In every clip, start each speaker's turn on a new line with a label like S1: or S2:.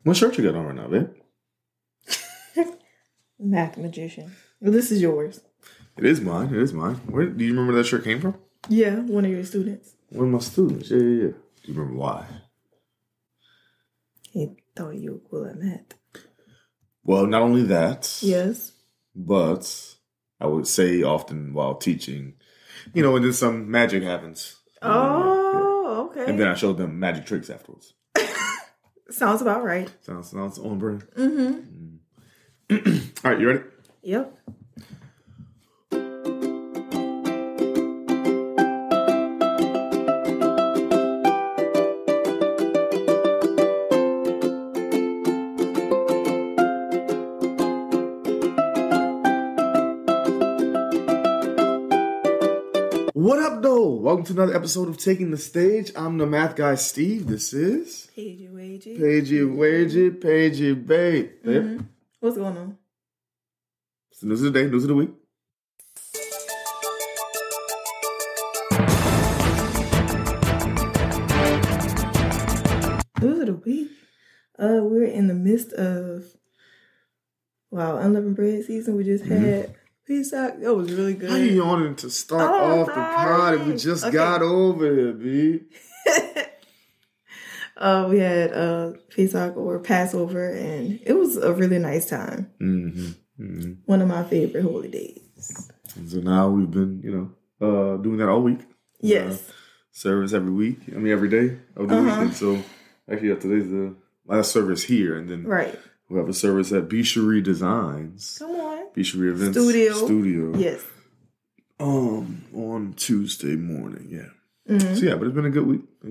S1: What shirt you got on right now, babe?
S2: Math magician. Well, this is yours.
S1: It is mine. Where do you remember where that shirt came from?
S2: Yeah, one of your students.
S1: One of my students. Yeah. Do you remember why?
S2: He thought you were cool at math.
S1: Well, not only that.
S2: Yes.
S1: But I would say often while teaching, and then some magic happens.
S2: Oh, okay.
S1: And then I showed them magic tricks afterwards.
S2: Sounds about right.
S1: Sounds on brand.
S2: Mm-hmm.
S1: All right, you ready?
S2: Yep.
S1: What up, though? Welcome to another episode of Taking the Stage. I'm the math guy, Steve. This is...
S2: Paigey Wagey.
S1: Paigey babe.
S2: Mm-hmm. What's going on?
S1: It's the news of the day, news of the week.
S2: News of the week? We're in the midst of, unleavened bread season. We just had... Pizza, that was really good.
S1: How you yawning to start off the party? We just got over here, B.
S2: We had Pizza or Passover, and it was a really nice time. One of my favorite holy days.
S1: And so now we've been, doing that all week.
S2: Yes.
S1: Service every week. Every day of the week. And so, actually, today's the last service here, and then we'll have a service at Bicherie Designs.
S2: Come on.
S1: Bicherie Events Studio.
S2: Yes.
S1: On Tuesday morning, yeah. Mm-hmm. So but it's been a good week. A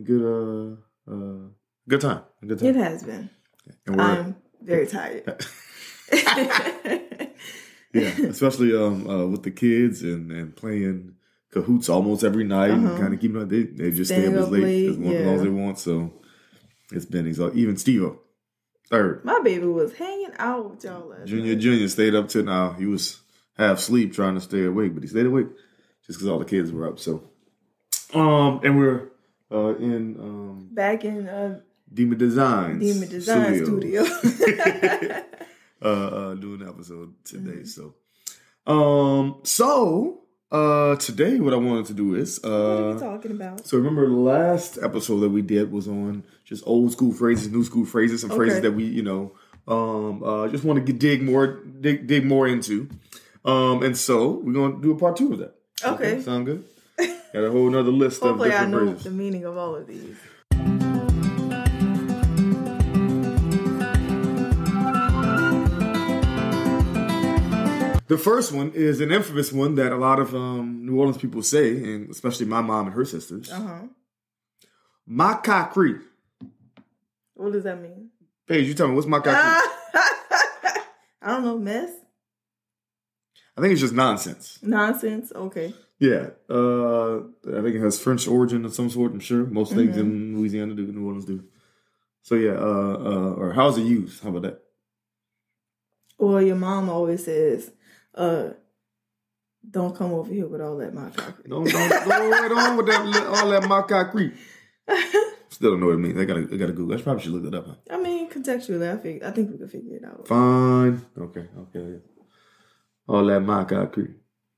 S1: good time.
S2: It has been. And I'm very tired.
S1: Yeah, especially with the kids and playing cahoots almost every night and kind of keeping up. They just stay up as late as long as they want. So it's been exhausting. Even Steve-O. Third.
S2: My baby was hanging out with y'all last night.
S1: Junior stayed up till now. He was half asleep trying to stay awake, but he stayed awake just because all the kids were up. So, and we're back in
S2: Demon Design Studio.
S1: Doing an episode today. Today what I wanted to do is
S2: what are we talking about?
S1: So remember the last episode that we did was on just old school phrases, new school phrases, some phrases that we just want to dig more into. And so we're gonna do a part 2 of that. Okay. Sound good? Got a whole nother list of different phrases.
S2: Hopefully I know the meaning of all of these.
S1: The first one is an infamous one that a lot of New Orleans people say, and especially my mom and her sisters. Macacree.
S2: What does that mean?
S1: Paige, you tell me, what's macacree?
S2: I don't know, mess?
S1: I think it's just nonsense.
S2: Nonsense? Okay.
S1: Yeah. I think it has French origin of some sort, I'm sure. Most things in Louisiana do, New Orleans do. So yeah, or how's it used? How about that?
S2: Well, your mom always says, don't come over here with all that macacree.
S1: Don't right on with all that macacree. Still don't know what it means. I gotta Google. I probably should look it up. Huh?
S2: I mean, contextually, I think we can figure it out.
S1: Fine. Okay. All that macacree.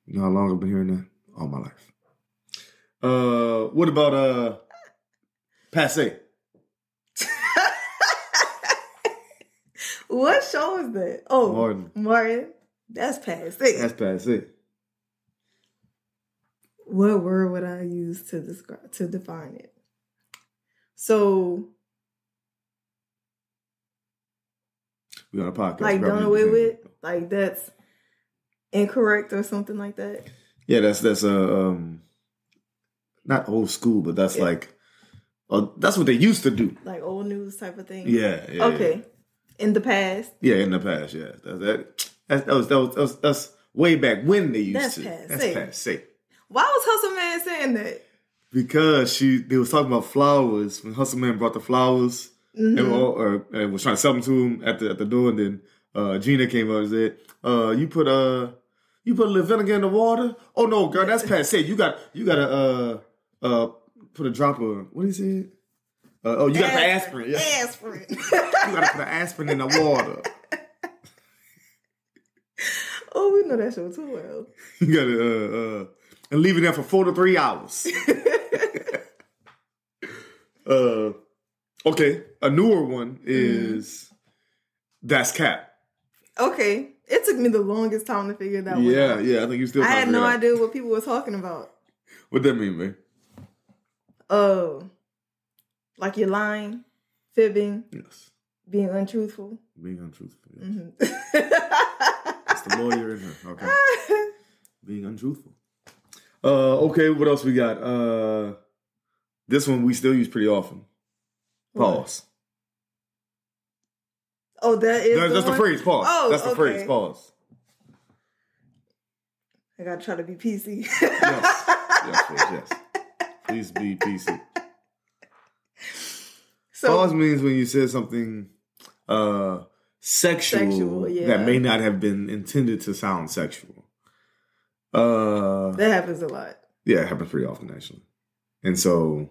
S1: You know how long I've been hearing that? All my life. What about passe?
S2: What show is that? Oh, Martin. That's passe.
S1: That's passe.
S2: What word would I use to define it? So,
S1: we on a podcast.
S2: Like done away with? Like that's incorrect or something like that?
S1: Yeah, that's not old school, but that's that's what they used to do.
S2: Like old news type of thing?
S1: Yeah.
S2: Okay.
S1: Yeah.
S2: In the past?
S1: Yeah, in the past, yeah. That's way back when they used to. That's passe.
S2: Why was Hustle Man saying that?
S1: Because they was talking about flowers when Hustle Man brought the flowers and was trying to sell them to him at the door, and then Gina came up and said, "You put a little vinegar in the water? Oh no, girl, that's passe. You gotta put a drop of what he said? You got to put aspirin. Yeah.
S2: Aspirin.
S1: You got to put an aspirin in the water.
S2: Oh, we know that show too well.
S1: You got to and leave it there for 4 to 3 hours. Okay, a newer one is That's Cap.
S2: Okay, it took me the longest time to figure that one out.
S1: Yeah, I think you still.
S2: I had no idea what people were talking about.
S1: What that mean, man?
S2: Like you're lying, fibbing,
S1: yes,
S2: being untruthful.
S1: Being untruthful. Yes.
S2: Mm-hmm.
S1: It's the lawyer in her. Okay, being untruthful. Okay, what else we got? This one we still use pretty often. Pause.
S2: Oh, that's
S1: the phrase. Pause.
S2: Oh,
S1: that's the phrase. Pause.
S2: I gotta try to be PC.
S1: yes. Please be PC.
S2: So,
S1: pause means when you say something sexual that may not have been intended to sound sexual.
S2: That happens a lot.
S1: Yeah, it happens pretty often actually. And so,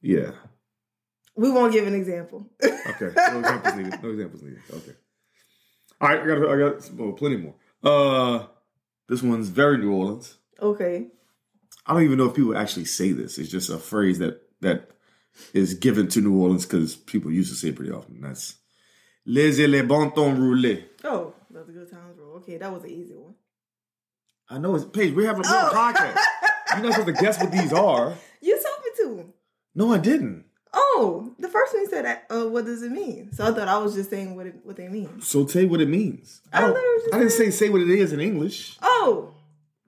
S1: yeah.
S2: We won't give an example.
S1: Okay. No examples needed. Okay. All right, I got plenty more. This one's very New Orleans.
S2: Okay.
S1: I don't even know if people actually say this. It's just a phrase that is given to New Orleans because people used to say it pretty often. That's laissez les bon temps rouler.
S2: Oh, that's a good times roll. Okay, that was an easy one.
S1: I know it's Paige. We're having a real podcast. You're not supposed to guess what these are.
S2: You told me to.
S1: No, I didn't.
S2: Oh, the first one you said, what does it mean? So I thought I was just saying what they mean.
S1: So tell you what it means. I didn't say what it is in English.
S2: Oh.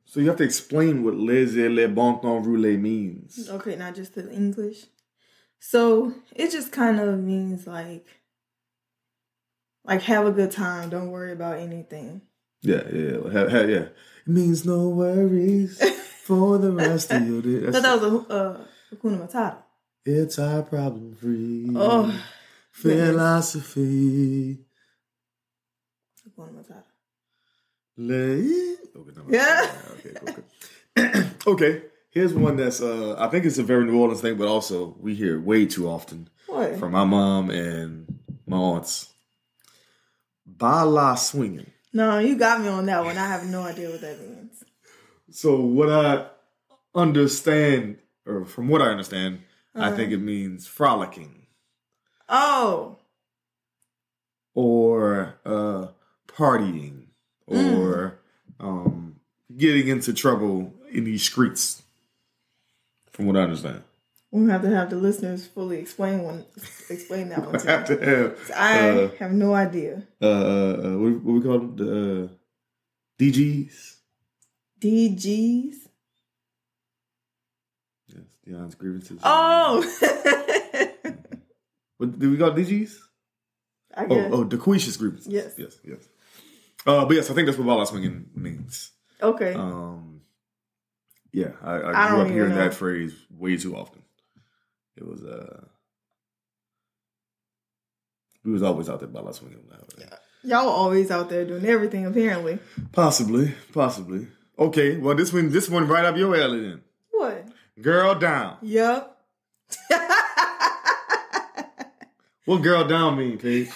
S1: So you have to explain what laissez les bon temps rouler means.
S2: Okay, not just the English. So it just kind of means like have a good time. Don't worry about anything.
S1: Yeah. It means no worries for the rest of your day.
S2: So that was a Hakuna Matata.
S1: It's our problem free
S2: philosophy. Hakuna Matata.
S1: Okay. Here's one that's I think it's a very New Orleans thing, but also we hear way too often from my mom and my aunts. Bala swinging.
S2: No, you got me on that one. I have no idea what that means.
S1: So what I understand, or from what I understand, I think it means frolicking.
S2: Oh.
S1: Or partying. Or getting into trouble in these streets. From what I understand.
S2: We'll have to have the listeners fully explain that one to
S1: have to have.
S2: I have no idea.
S1: What we call them? The DGs?
S2: DGs?
S1: Yes, Dion's grievances.
S2: Oh!
S1: What, did we call DGs?
S2: I guess.
S1: Oh, Daquisha's grievances. Yes. But yes, I think that's what ball swinging means.
S2: Okay.
S1: Yeah, I grew up hearing that phrase way too often. It was we was always out there ball swinging.
S2: Y'all were always out there doing everything, apparently.
S1: Possibly. Okay, well this one right up your alley then.
S2: What?
S1: Girl down.
S2: Yep.
S1: What girl down mean, Paige?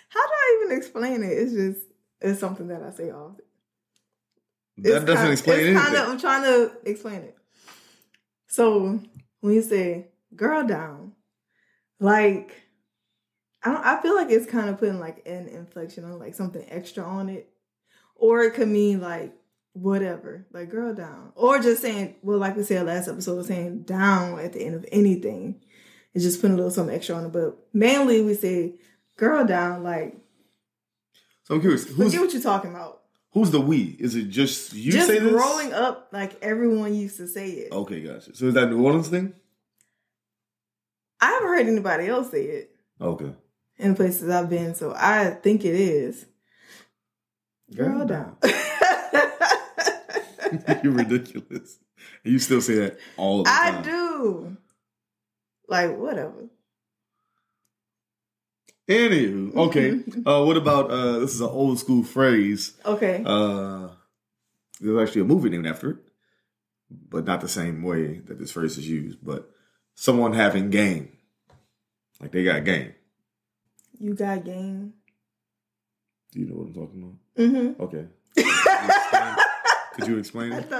S2: How do I even explain it? It's something that I say often.
S1: That doesn't explain anything.
S2: I'm trying to explain it. So when you say girl down, like I feel like it's kind of putting like an inflection on like something extra on it. Or it could mean like whatever, like girl down. Or just saying, well, like we said last episode, saying down at the end of anything. It's just putting a little something extra on it. But mainly we say girl down, like.
S1: So I'm curious.
S2: Forget what you're talking about.
S1: Who's the we? Is it just you
S2: just
S1: say this?
S2: Just growing up, like everyone used to say it.
S1: Okay, gotcha. So is that a New Orleans thing?
S2: I haven't heard anybody else say it.
S1: Okay.
S2: In the places I've been, so I think it is. Girl down.
S1: You're ridiculous. And you still say that all the time.
S2: I do. Like, whatever.
S1: Anywho, okay. What about, this is an old school phrase.
S2: Okay.
S1: There's actually a movie named after it, but not the same way that this phrase is used. But someone having game. Like they got game.
S2: You got game.
S1: Do you know what I'm talking
S2: Mm-hmm.
S1: about? Okay. Could you explain it?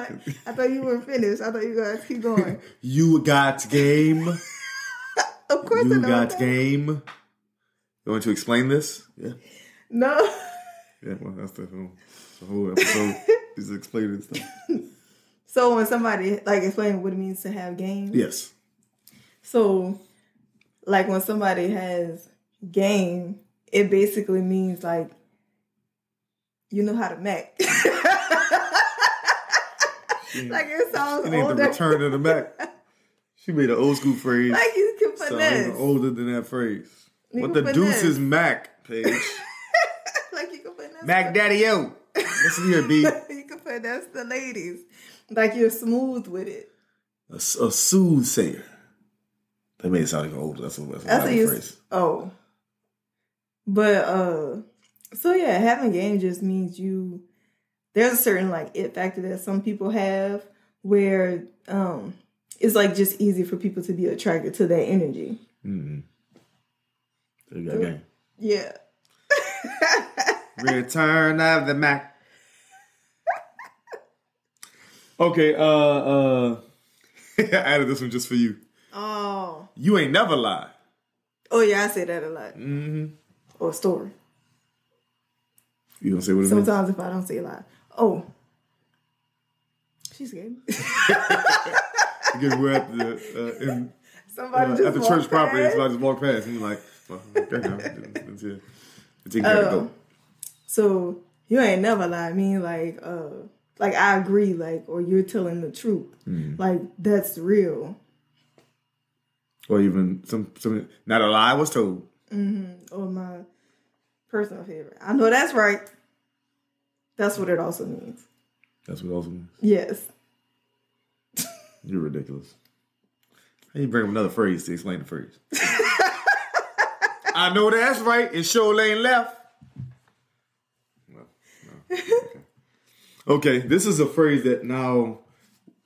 S2: I thought you were finished. I thought you were going to keep going.
S1: You got game.
S2: Of course I know
S1: You got
S2: that.
S1: game. You want to explain this? Yeah.
S2: No.
S1: Yeah, well, that's the whole episode is explaining stuff.
S2: So when somebody, like, explain what it means to have game.
S1: Yes.
S2: So, like, when somebody has game, it basically means, like, you know how to Mac. Like, it sounds
S1: She
S2: older.
S1: the return of the Mac. She made an old school phrase.
S2: Like, you can
S1: Sound
S2: finesse.
S1: even older than that phrase.
S2: You
S1: What
S2: can
S1: the
S2: finesse.
S1: deuce is Mac, Paige?
S2: Like, you can finesse.
S1: Mac Daddy-O. Listen here, B.
S2: You can finesse the ladies. Like, you're smooth with it.
S1: A soothsayer. They made it sound even older. That's a phrase.
S2: Oh. But, so yeah, having game just means there's a certain, like, it factor that some people have where, it's, like, just easy for people to be attracted to that energy.
S1: Mm-hmm. So you got game.
S2: Yeah.
S1: Return of the Mac. Okay, I added this one just for you.
S2: Oh.
S1: You ain't never lie.
S2: Oh, yeah, I say that a lot.
S1: Mm-hmm.
S2: Or a story.
S1: You gonna say what it means?
S2: Sometimes if I don't say a lot. Oh. She's scared.
S1: Again, we're at the
S2: Somebody just
S1: at the
S2: walked
S1: church property.
S2: past.
S1: Somebody just walked past, and you're like, well, okay, now it's go.
S2: So you ain't never lie. I mean, like I agree, like, or you're telling the truth.
S1: Mm.
S2: Like, that's real.
S1: Or even some not a lie was told.
S2: Mm-hmm. Or my personal favorite. I know that's right. That's what it also means.
S1: That's what it also means.
S2: Yes.
S1: You're ridiculous. How you bring up another phrase to explain the phrase? I know that's right. It's sure lane left. No. Okay, this is a phrase that now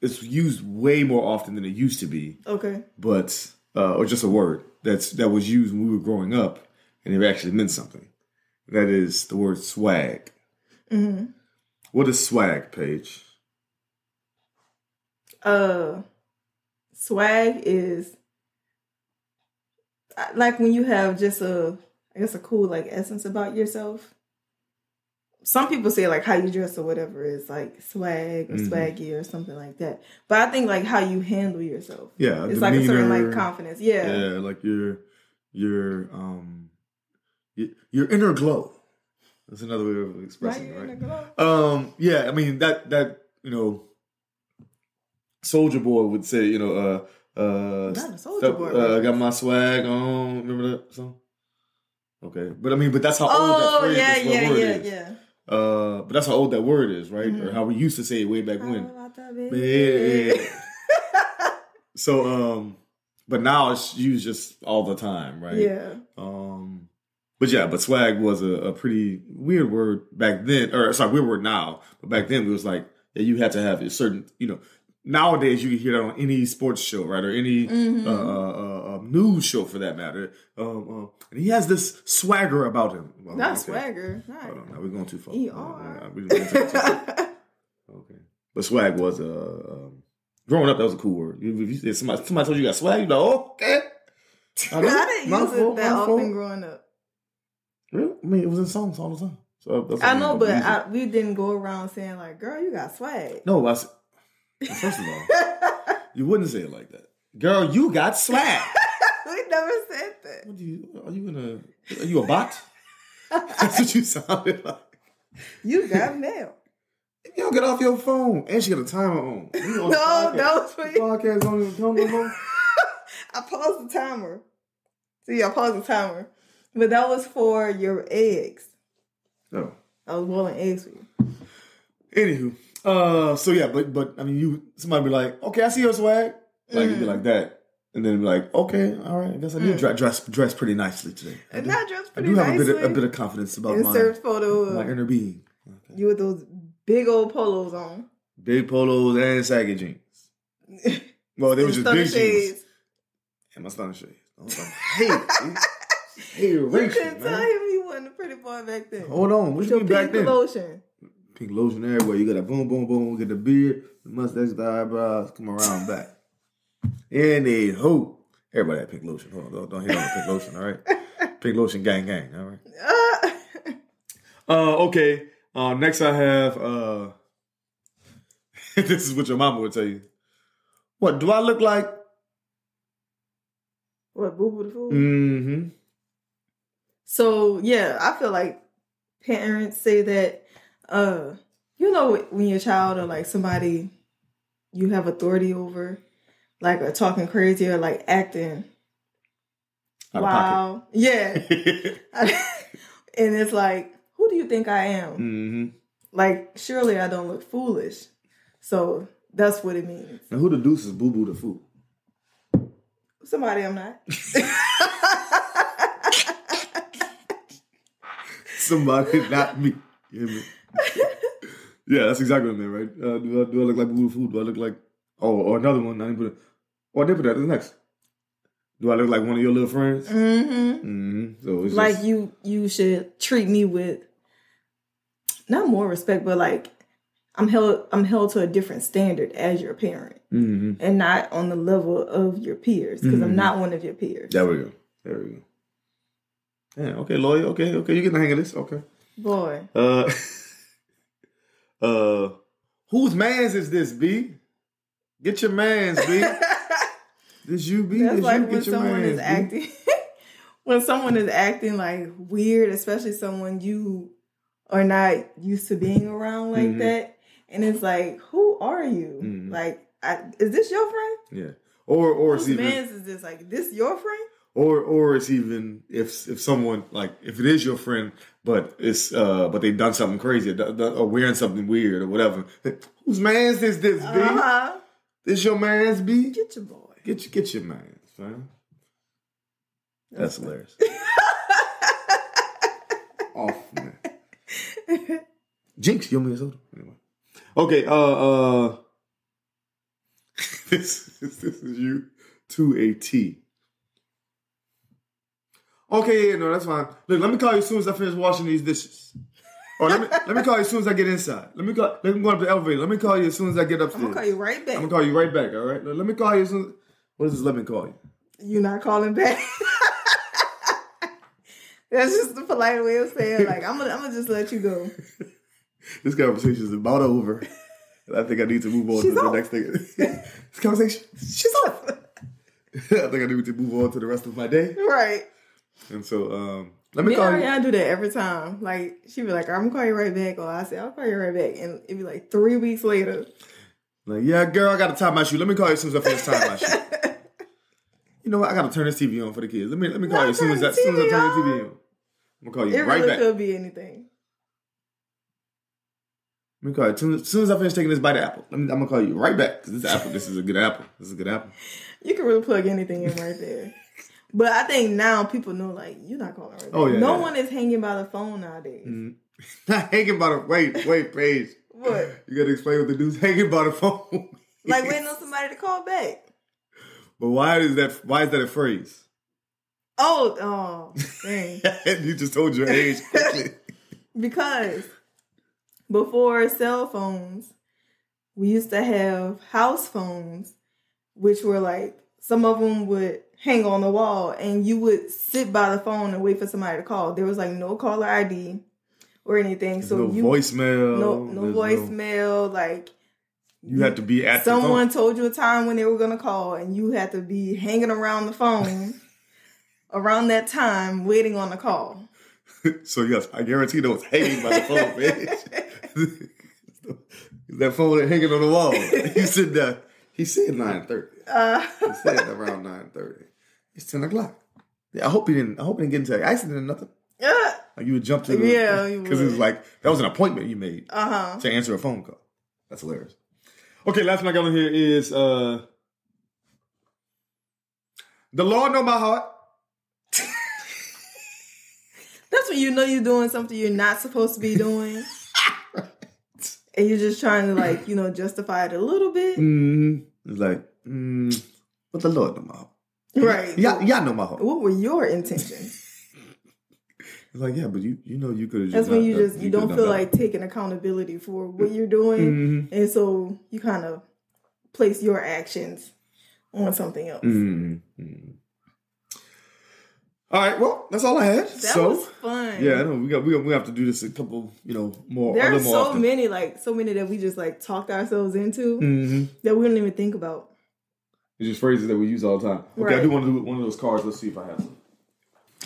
S1: it's used way more often than it used to be. Okay. But or just a word that was used when we were growing up, and it actually meant something. That is the word swag. Mm-hmm. What is swag, Paige?
S2: Swag is like when you have just a cool, like, essence about yourself. Some people say, like, how you dress or whatever is, like, swag or swaggy or something like that. But I think, like, how you handle yourself. Yeah. It's like a certain, like, confidence. Yeah. Yeah,
S1: like your inner glow. That's another way of expressing it, right? Inner glow. Yeah, I mean, that Soulja Boy would say, not a Soulja Boy. Got my swag on. Remember that song? Okay, but that's how old that phrase is. Yeah. But that's how old that word is, right? Mm-hmm. Or how we used to say it way back when. Yeah. So, but now it's used just all the time, right? Yeah. But swag was a pretty weird word back then, or sorry, weird word now. But back then it was like, yeah, you had to have a certain, nowadays you can hear that on any sports show, right? Or any news show for that matter. And he has this swagger about him.
S2: Not swagger. Right.
S1: Hold on, now we're going too far.
S2: Okay.
S1: But swag was growing up, that was a cool word. If you somebody told you got swag, you're like, okay.
S2: I didn't use it that often growing up.
S1: Really? I mean, it was in songs all the time. So that's
S2: I know, but we didn't go around saying, like, girl, you got swag.
S1: No, first of all, you wouldn't say it like that. Girl, you got swag.
S2: We never said that.
S1: Are you a bot? That's what you sounded like.
S2: You got mail.
S1: You don't get off your phone. And she got a timer on.
S2: No, that was for you.
S1: Podcast on your phone.
S2: I paused the timer. See, I paused the timer. But that was for your eggs. Oh. I was boiling eggs for you.
S1: Anywho. So yeah, but I mean, somebody be like, okay, I see your swag. Like, it'd be like that. And then be like, okay, all right, I guess I do dress pretty nicely today. I do have a bit of confidence about my inner being. Okay.
S2: You with those big old polos on.
S1: Big polos and saggy jeans. Well, they were just big jeans. And my stunning shades.
S2: You couldn't tell him he wasn't a pretty boy back then.
S1: Hold on. What you mean back then?
S2: Pink lotion.
S1: Pink lotion everywhere. You got that boom, boom, boom. Get the beard, the mustache, the eyebrows. Come around back. Anywho. Everybody had pink lotion. Hold on. Don't hit on the pink lotion, all right? Pink lotion gang, all right? Okay. Next I have... this is what your mama would tell you. What, do I look like?
S2: What, Boo Boo the Fool?
S1: Mm-hmm.
S2: So, yeah, I feel like parents say that, you know, when your child or like somebody you have authority over, like are talking crazy or like acting wow. Yeah. And it's like, who do you think I am?
S1: Mm-hmm.
S2: Like, surely I don't look foolish. So that's what it means.
S1: Now, who the deuce is Boo Boo the Fool?
S2: Somebody I'm not.
S1: Somebody, not me. You hear me? Yeah, that's exactly what I mean, right? Do I look like Boo Boo the Fool? Do I look like... Oh, or another one. I didn't put it... Oh, I did put that. That's next. Do I look like one of your little friends?
S2: Mm-hmm.
S1: Mm-hmm. So it's
S2: like
S1: just...
S2: you should treat me with not more respect, but like I'm held to a different standard as your parent, and not on the level of your peers because I'm not one of your peers.
S1: There we go. Yeah. Okay, lawyer. Okay. You get the hang of this. Okay.
S2: Boy.
S1: Whose mans is this, B? Get your mans, B. This you, B.
S2: That's
S1: this
S2: like
S1: you.
S2: when someone is acting. When someone is acting like weird, especially someone you are not used to being around like that, and it's like, who are you? Like, is this your friend?
S1: Yeah. Or
S2: whose mans is this? Like, this your friend?
S1: Or it's even if someone like if it is your friend, but it's but they've done something crazy or wearing something weird or whatever. Whose man's is this, B? This your man's, B?
S2: Get your boy.
S1: Get your man's, man. That's hilarious. Off, man. Jinx, you owe me a soda. Anyway. Okay, this is you to a T. Okay, no, that's fine. Look, let me call you as soon as I finish washing these dishes. Or let me call you as soon as I get inside. Let me go up to the elevator. Let me call you as soon as I get upstairs.
S2: I'm gonna call you right back.
S1: I'm gonna call you right back, all right? Let me call you as soon as... What is this, let me call you?
S2: You not calling back? That's just the polite way of saying, like, I'm gonna just let you go.
S1: This conversation is about over. And I think I need to move on to the next thing. This conversation, she's off. I think I need to move on to the rest of my day.
S2: Right.
S1: And so, let me call you.
S2: I do that every time. Like, she'd be like, I'm gonna call you right back. Or I say, I'll call you right back. And it'd be like 3 weeks later.
S1: Like, yeah, girl, I gotta tie my shoe. Let me call you as soon as I finish tying my shoe. You know what? I gotta turn this TV on for the kids. Let me call you as soon as I turn the TV on. I'm gonna call you right back.
S2: It really could be anything.
S1: Let me call you as soon as I finish taking this bite of apple. I'm gonna call you right back because this is a good apple. This is a good apple.
S2: You can really plug anything in right there. But I think now people know, like, you're not calling right back.
S1: Oh, yeah.
S2: No one is hanging by the phone nowadays.
S1: Not hanging by the... Wait, Paige.
S2: What?
S1: You gotta explain what the dude's hanging by the phone.
S2: Like waiting on somebody to call back.
S1: But why is that a phrase?
S2: Oh, dang.
S1: You just told your age quickly.
S2: Because before cell phones, we used to have house phones, which were like, some of them would hang on the wall and you would sit by the phone and wait for somebody to call. There was like no caller ID or anything.
S1: There's no voicemail.
S2: No voicemail. Like,
S1: you had to be at the phone.
S2: Someone told you a time when they were going to call and you had to be hanging around the phone around that time waiting on the call.
S1: So yes, I guarantee those hanging by the phone, bitch. That phone hanging on the wall. He said 9:30. He said around 9:30. It's 10 o'clock. Yeah, I hope he didn't get into an accident or nothing. Like you would jump to the... Because it was like, that was an appointment you made to answer a phone call. That's hilarious. Okay, last one I got on here is the Lord know my heart.
S2: That's when you know you're doing something you're not supposed to be doing. And you're just trying to, like, justify it a little bit.
S1: Mm-hmm. It's like, but the Lord know my heart.
S2: Right.
S1: Y'all know my heart.
S2: What were your intentions?
S1: It's like, yeah, but you know you could have.
S2: That's when you don't feel like taking accountability for what you're doing, and so you kind of place your actions on something else.
S1: All right, well, that's all I had.
S2: That was fun.
S1: Yeah, I know we have to do this a couple, more.
S2: There are so
S1: often.
S2: many that we just talked ourselves into that we don't even think about.
S1: It's just phrases that we use all the time. Okay, right. I do want to do one of those cards. Let's see if I have some.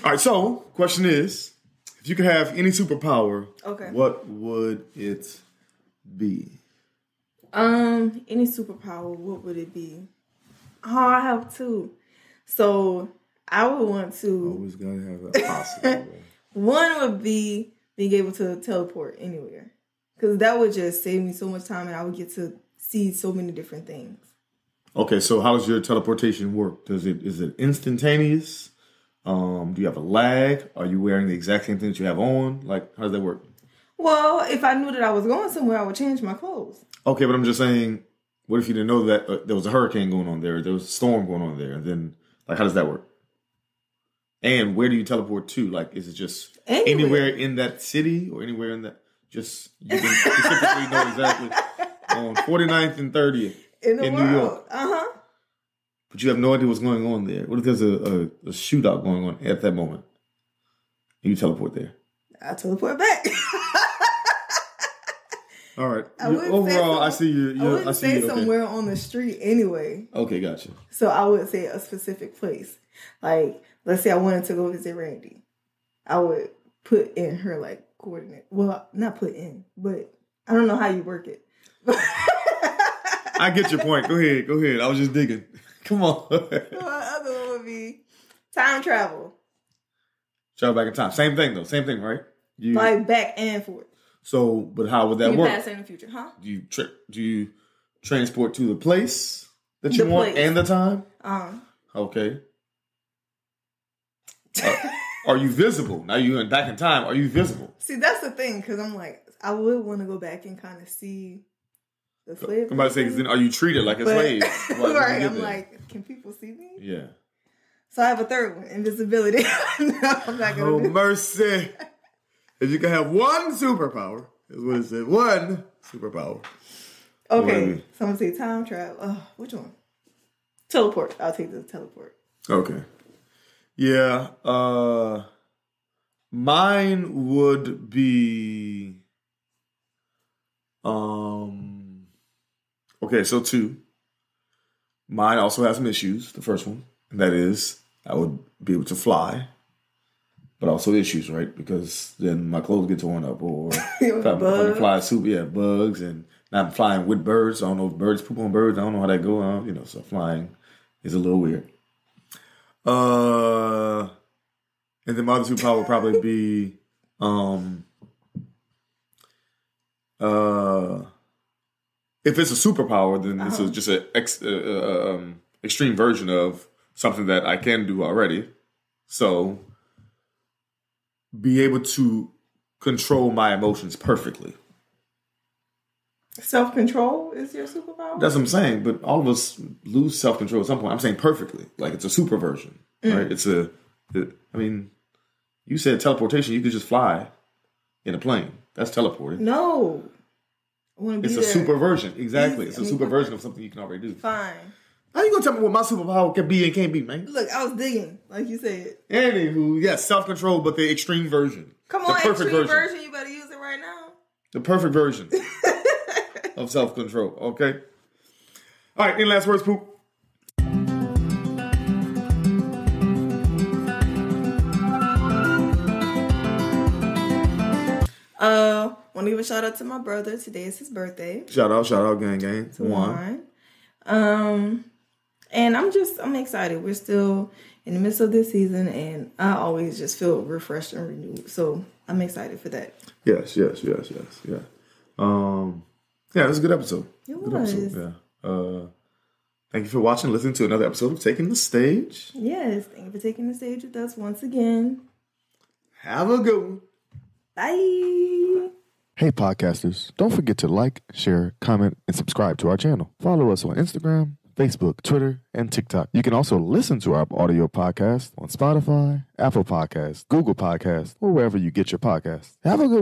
S1: All right, so question is, if you could have any superpower, what would it be?
S2: Any superpower, what would it be? Oh, I have two. So I would want to.
S1: Always gotta have a possible.
S2: One would be being able to teleport anywhere, because that would just save me so much time, and I would get to see so many different things.
S1: Okay, so how does your teleportation work? Is it instantaneous? Do you have a lag? Are you wearing the exact same thing that you have on? Like, how does that work?
S2: Well, if I knew that I was going somewhere, I would change my clothes.
S1: Okay, but I'm just saying, what if you didn't know that there was a hurricane going on there, there was a storm going on there, and then, how does that work? And where do you teleport to? Like, is it just anywhere in that city or anywhere in that? Just, you can specifically know exactly on 49th and 30th in New York. But you have no idea what's going on there. What if there's a shootout going on at that moment? And you teleport there.
S2: I teleport back.
S1: All right. Overall, I see you.
S2: I wouldn't say somewhere on the street anyway.
S1: Okay, gotcha.
S2: So I would say a specific place. Like, let's say I wanted to go visit Randy. I would put in her coordinate. Well, not put in, but I don't know how you work it.
S1: I get your point. Go ahead. I was just digging. Come on.
S2: The other one would be time travel.
S1: Travel back in time. Same thing, though. Same thing, right?
S2: Back and forth.
S1: So, but how would that work?
S2: Past and the future, huh?
S1: Do you transport to the place that you want and the time? Okay. Are you visible? Now you're back in time. Are you visible?
S2: See, that's the thing, because I'm I would want to go back and kind of see the slave.
S1: I'm about to say, then are you treated like a slave?
S2: Right. I'm can people see me?
S1: Yeah.
S2: So I have a third one, invisibility. No, I'm not going to do
S1: mercy. If you could have one superpower, is what it said. One superpower.
S2: Okay. So I'm going to say time travel. Which one? Teleport. I'll take the teleport.
S1: Okay. Yeah. Mine would be... Okay, so two. Mine also has some issues. The first one, and that is I would be able to fly, but also issues, right? Because then my clothes get torn up, or if I'm fly bugs, and not flying with birds. I don't know if birds poop on birds. I don't know how that goes. So flying is a little weird. And then my other superpower would probably be if it's a superpower, then this is just an extreme version of something that I can do already. So, be able to control my emotions perfectly.
S2: Self-control is your superpower?
S1: That's what I'm saying. But all of us lose self-control at some point. I'm saying perfectly. Like, it's a super version, right? You said teleportation. You could just fly in a plane. That's teleporting.
S2: No.
S1: It's a super version. Exactly. It's a super version of something you can already do.
S2: Fine.
S1: How you going to tell me what my superpower can be and can't be, man?
S2: Look, I was digging, like you said.
S1: Anywho, yes, self-control, but the extreme version.
S2: Come on, extreme version. You better use it right now.
S1: The perfect version of self-control, okay? All right, any last words, Poop?
S2: Want to give a shout out to my brother. Today is his birthday.
S1: Shout out, gang.
S2: To Juan. And I'm excited. We're still in the midst of this season, and I always just feel refreshed and renewed. So I'm excited for that.
S1: Yes. Yeah. Yeah, it was a good episode.
S2: It was.
S1: Yeah. Thank you for watching, listening to another episode of Taking the Stage.
S2: Yes, thank you for taking the stage with us once again.
S1: Have a good one.
S2: Bye.
S3: Hey, podcasters, don't forget to like, share, comment, and subscribe to our channel. Follow us on Instagram,
S1: Facebook, Twitter, and TikTok. You can also listen to our audio podcast on Spotify, Apple Podcasts, Google Podcasts, or wherever you get your podcasts. Have a good one.